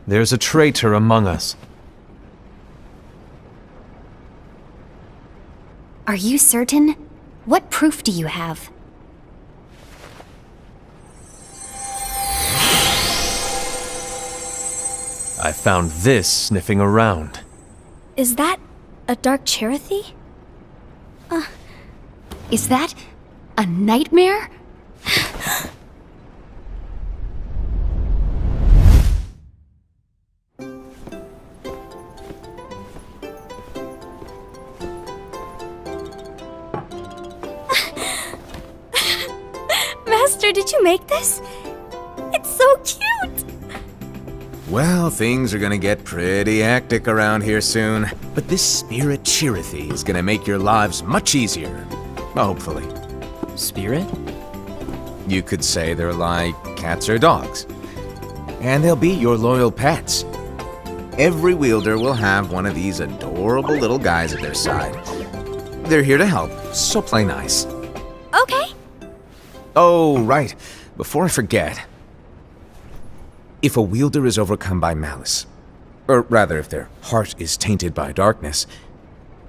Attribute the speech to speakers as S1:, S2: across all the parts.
S1: There's a traitor among us.
S2: Are you certain? What proof do you have?
S1: I found this sniffing around.
S3: Is that a dark Cherothy?
S2: Is that a nightmare?
S3: Master, did you make this? It's so cute!
S4: Well, things are gonna get pretty hectic around here soon. But this spirit Cherothy is gonna make your lives much easier. Hopefully.
S5: Spirit?
S4: You could say they're like cats or dogs. And they'll be your loyal pets. Every wielder will have one of these adorable little guys at their side. They're here to help, so play nice.
S3: Okay.
S4: Oh, right. Before I forget. If a wielder is overcome by malice, or rather if their heart is tainted by darkness,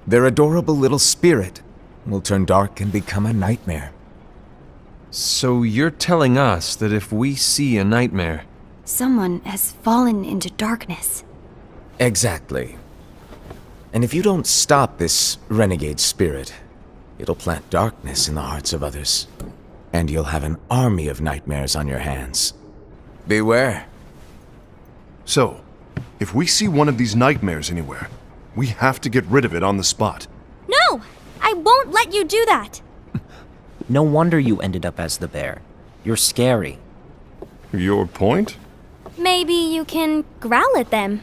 S4: their adorable little spirit will turn dark and become a nightmare.
S1: So you're telling us that if we see a nightmare...
S2: Someone has fallen into darkness.
S4: Exactly. And if you don't stop this renegade spirit, it'll plant darkness in the hearts of others. And you'll have an army of nightmares on your hands. Beware.
S6: So, if we see one of these nightmares anywhere, we have to get rid of it on the spot.
S3: No! I won't let you do that!
S5: No wonder you ended up as the bear. You're scary.
S6: Your point?
S3: Maybe you can growl at them.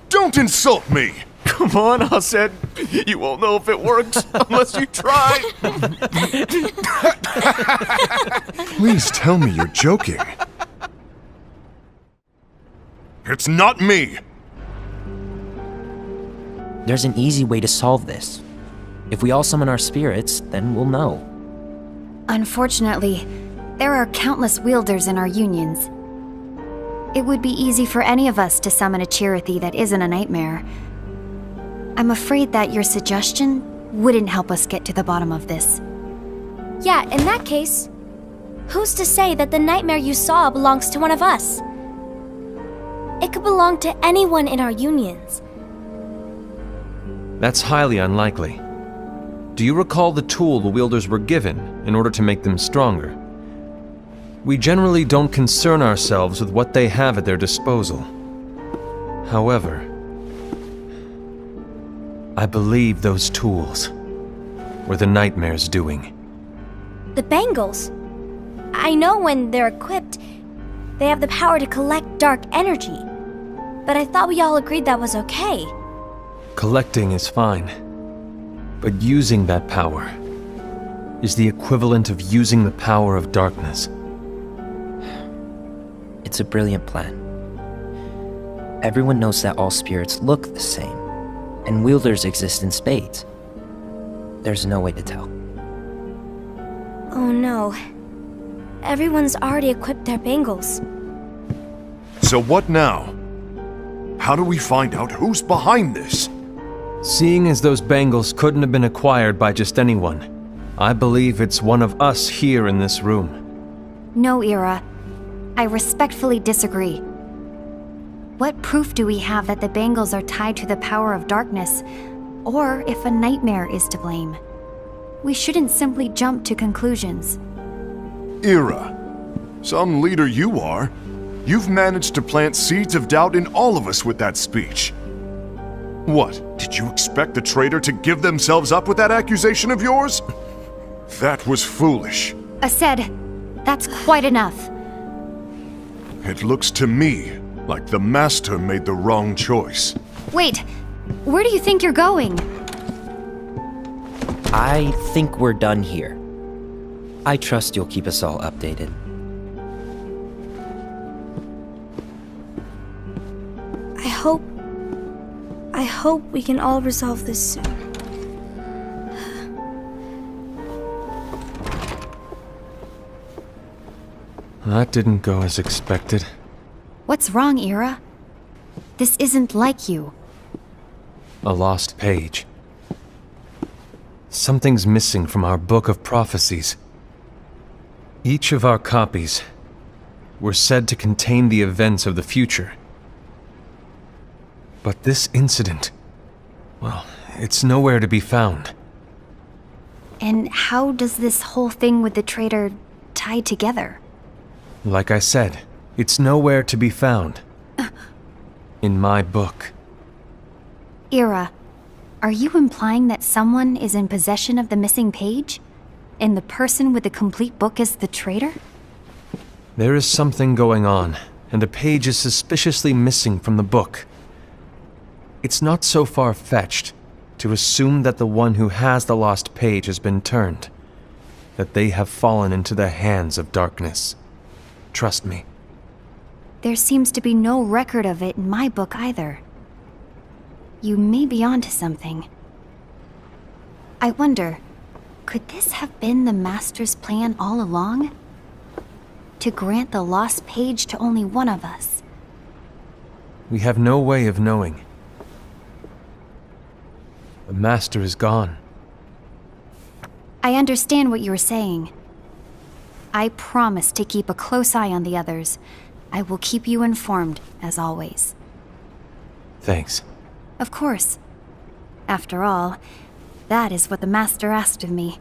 S6: Don't insult me!
S7: Come on, Hassan. You won't know if it works unless you try.
S6: Please tell me you're joking. It's not me!
S5: There's an easy way to solve this. If we all summon our spirits, then we'll know.
S2: Unfortunately, there are countless wielders in our unions. It would be easy for any of us to summon a Cherothy that isn't a nightmare. I'm afraid that your suggestion wouldn't help us get to the bottom of this.
S3: Yeah, in that case, who's to say that the nightmare you saw belongs to one of us? It could belong to anyone in our unions.
S1: That's highly unlikely. Do you recall the tool the wielders were given in order to make them stronger? We generally don't concern ourselves with what they have at their disposal. However, I believe those tools were the nightmare's doing.
S3: The bangles. I know when they're equipped, they have the power to collect dark energy. But I thought we all agreed that was okay.
S1: Collecting is fine, but using that power is the equivalent of using the power of darkness.
S5: It's a brilliant plan. Everyone knows that all spirits look the same, and wielders exist in spades. There's no way to tell.
S3: Oh no. Everyone's already equipped their bangles.
S6: So what now? How do we find out who's behind this?
S1: Seeing as those bangles couldn't have been acquired by just anyone, I believe it's one of us here in this room.
S2: No, Ira. I respectfully disagree. What proof do we have that the bangles are tied to the power of darkness, or if a nightmare is to blame? We shouldn't simply jump to conclusions.
S6: Ira, some leader you are. You've managed to plant seeds of doubt in all of us with that speech. What, did you expect the traitor to give themselves up with that accusation of yours? That was foolish.
S2: Ased, that's quite enough.
S6: It looks to me like the Master made the wrong choice.
S2: Wait, where do you think you're going?
S5: I think we're done here. I trust you'll keep us all updated.
S3: I hope we can all resolve this soon.
S1: That didn't go as expected.
S2: What's wrong, Ira? This isn't like you.
S1: A lost page. Something's missing from our book of prophecies. Each of our copies were said to contain the events of the future. But this incident, well, it's nowhere to be found.
S2: And how does this whole thing with the traitor tie together?
S1: Like I said, it's nowhere to be found. In my book.
S2: Ira, are you implying that someone is in possession of the missing page? And the person with the complete book is the traitor?
S1: There is something going on, and a page is suspiciously missing from the book. It's not so far-fetched to assume that the one who has the lost page has been turned, that they have fallen into the hands of darkness. Trust me.
S2: There seems to be no record of it in my book either. You may be onto something. I wonder, could this have been the Master's plan all along? To grant the lost page to only one of us?
S1: We have no way of knowing. The Master is gone.
S2: I understand what you're saying. I promise to keep a close eye on the others. I will keep you informed, as always.
S1: Thanks.
S2: Of course. After all, that is what the Master asked of me.